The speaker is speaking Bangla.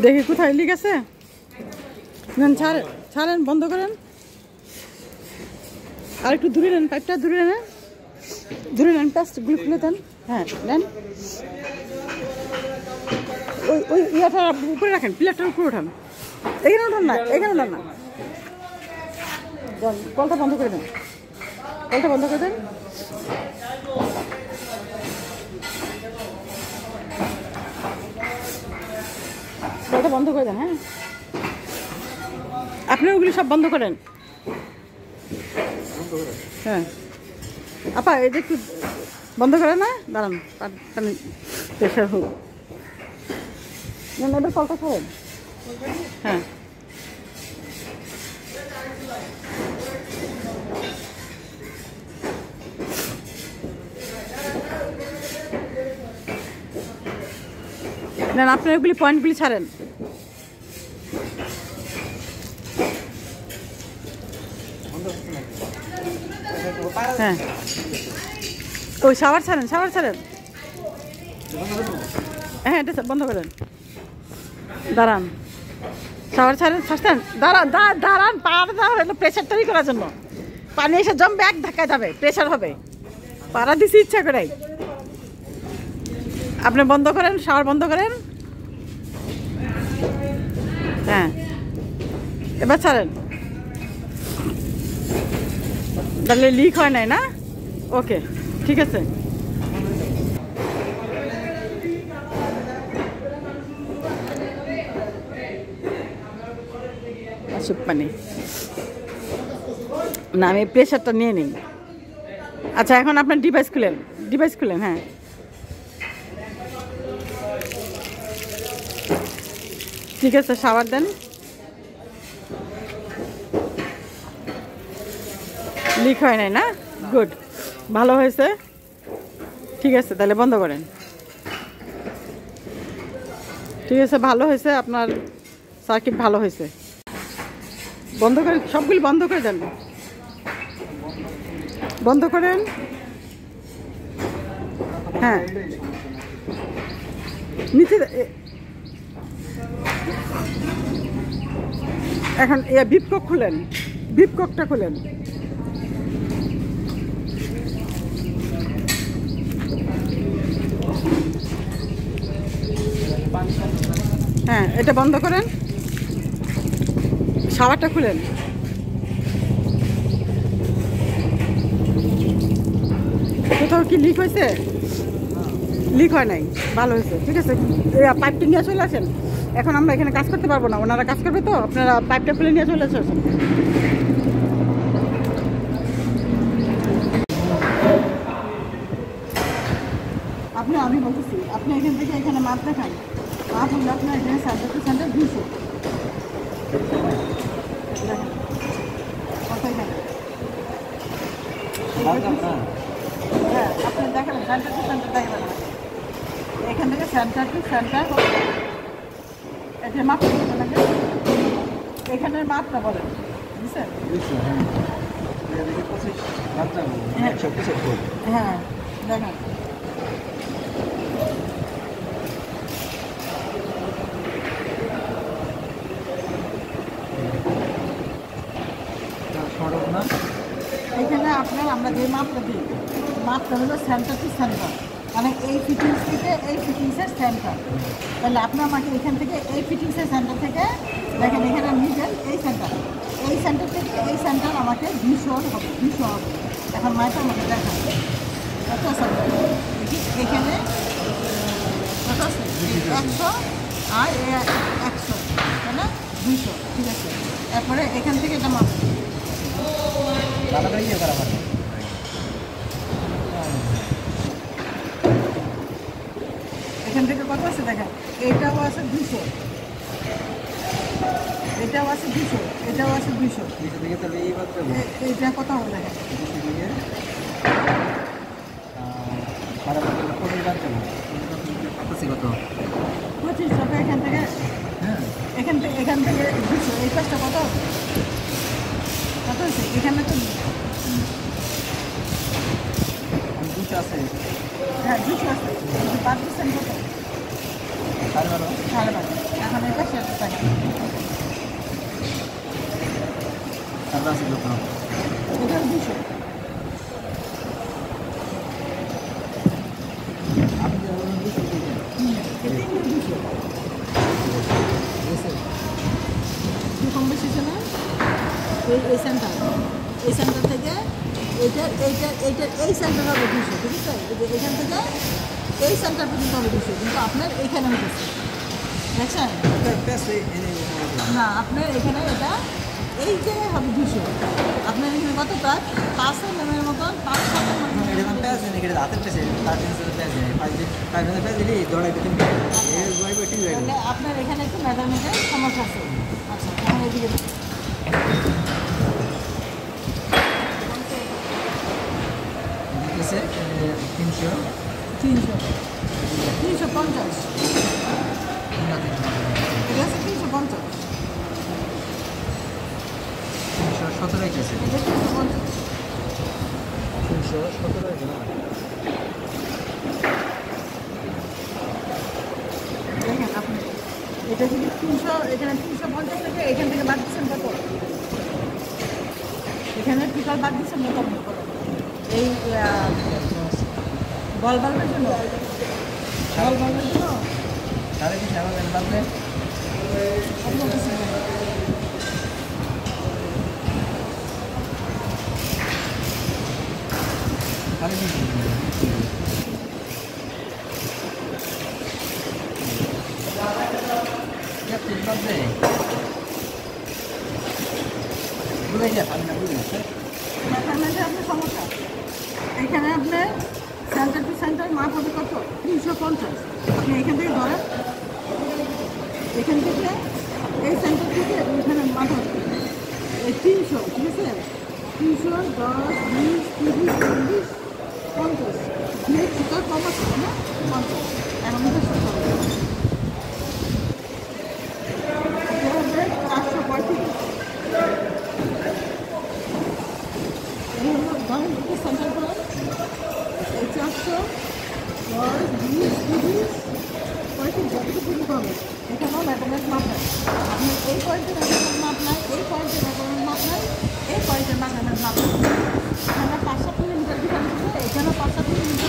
দেখি কোথায় লিক আছে। নেন, ছাড়েন, বন্ধ করেন। আর একটু দূরে নেন, পাইপটা দূরে নেন, প্লাস্টিকগুলো খুলে দেন। হ্যাঁ নেন, ওই ইয়াটা উপরে রাখেন, পিলারটার উপরে ওঠান। এখানে ওঠান না, কলটা বন্ধ করে দেন, হ্যাঁ আপনি ওগুলি সব বন্ধ করেন। হ্যাঁ আপা এই যে একটু বন্ধ করে না, দাঁড়ান পানি প্রেশার হোক। এবার কলটা খাবেন। হ্যাঁ না, আপনার ওগুলি পয়েন্টগুলি ছাড়েন। হ্যাঁ ওই শাওয়ার ছাড়েন, হ্যাঁ এটা বন্ধ করেন। দাঁড়ান, শাওয়ার ছাড়েন, দাঁড়ান, প্রেশার তৈরি করার জন্য। পানি এসে জমবে, এক ধাক্কা যাবে, প্রেশার হবে। পাড়া দিছি ইচ্ছা করে। আপনি বন্ধ করেন, শাওয়ার বন্ধ করেন। হ্যাঁ এবার ছাড়েন। তাহলে লিক হয় নাই না? ওকে ঠিক আছে। আসুক পানি না, আমি প্রেশারটা নিয়ে নিই। আচ্ছা এখন আপনার ডিভাইস খুলেন। হ্যাঁ ঠিক আছে, শাওয়ার দেন। লিক হয় নাই না? গুড, ভালো হয়েছে। ঠিক আছে তাহলে বন্ধ করেন। ঠিক আছে, ভালো হয়েছে, আপনার সার্কিট ভালো হয়েছে। বন্ধ করে, সবগুলি বন্ধ করে দেন, বন্ধ করেন। হ্যাঁ নিচে এখন বিপকক খুলেন, বিপককটা খুলেন। হ্যাঁ এটা বন্ধ করেন, শাওয়ারটা খুলেন। কোথাও কি লিক হয়েছে? লিক হয় নাই, ভালো হয়েছে। ঠিক আছে, পাইপটা নিয়ে চলে আসেন। এখন আমরা এখানে কাজ করতে পারবো না, ওনারা কাজ করবে, তো আপনারা পাইপটা খুলে নিয়ে চলে আসেন। আমি বলতেছি, আপনি এখান থেকে এখানে মাপ দেখান। মাপ হলে আপনার এখানে সেন্টার 200। হ্যাঁ আপনি দেখাবেন, সেন্টার টু সেন্টার দেখাবেন। এখান থেকে সেন্টার টু সেন্টার এটা মাপ করতে লাগে। এখানের মাপটা বলেন, বুঝছেন? হ্যাঁ দেখেন, এখানে আপনার আমরা যে মাপটা দিই, মাপটা হলো সেন্টার টু সেন্টার, মানে এই ফিটিংস থেকে এই ফিটিংসের সেন্টার। তাহলে আপনি আমাকে এখান থেকে এই ফিটিংসের সেন্টার থেকে দেখেন, এখানে নিবেন এই সেন্টার থেকে এই সেন্টার আমাকে 200 হবে। এখন মাইটা আমাকে দেখান কত আছে এখানে, কত আছে 100 আর 100, তাই না? 200। ঠিক আছে, তারপরে এখান থেকে এটা মাপ এখান থেকে কত আছে দেখেন। এটাও আছে 200, এটাও আছে 200, এটাও আছে 200। এটা কত হবে দেখেন। কত 25 এখান থেকে 200। এই কাজটা কত হচ্ছে এখানে? তো 200 আছে। হ্যাঁ 200 আছে, 5% কত? 12.5। এখন এটা সেটা থাকে তারপর আছে কত? এটা 200 আপনি যখন 200 দিবেন এটা 200 একটু কম বেশি আছে না এই সেন্টার থেকে এই সেন্টার হবে 200 ঠিক আছে এখান থেকে এই সেন্টার পর্যন্ত হবে 200 কিন্তু আপনার এইখানে হয়েছে দেখছেন না আপনার এখানে এটা এই জায়গায় হবে 200 আপনার এখানে কত প্রায় 5 এর মতন 5-7 এর মতন এটা কোন পেজ নেই এটা হাতের পেজ তার টেন্সের পেজ নেই 5 পেজ দিলি দড়াই দিতে এই গোয়াই ঠিক হয়ে গেল তাহলে আপনার এখানে একটু মেজারমেন্টের সমস্যা আছে আচ্ছা এখন এদিকে দিতেছে 300 350 না 300 এটা আছে 350 317 হইতেছে এটা 350 317 হইছে না দেখেন আপনি এটা যদি 300 এখানে 350 থেকে এখান থেকে বাদ দিচ্ছেন কত এখানে টোটাল বাদ দিচ্ছেন কত মনে করেন এই বল বাল্বের জন্য তাহলে কি সারা বেলা বাদলে আপনার কিছু নেই। তাহলে কি ঠিক বাদলে বুঝাই যা আমি না বুঝি মেজারমেন্টে আপনার সমস্যা এখানে আপনার সেন্টার টু সেন্টার মাপ হবে কত 350 আপনি এখান থেকে ধরেন এখান থেকে এই সেন্টার থেকে ওইখানে মাপ হবে এই 300 ঠিক আছে 300 10 20 30 40 50 দিয়ে টোটাল কম আছে না 50 এখন এটা সব হবে এটা হবে 435 এই হলো ধরেন এটা সেন্টার করেন এই 400 10 20 30 যতটুকু পর্যন্ত হবে এখানেও মেজারমেন্ট মাপ নাই আপনি এই পয়েন্টের মেজারমেন্ট মাপ নাই এই পয়েন্টের মেজারমেন্ট মাপ নাই এই পয়েন্টের মেজারমেন্ট মাপ নাই এখানে 5-7 মিলিমিটার ডিফারেন্স আছে এখানেও 5-7 মিলিমিটার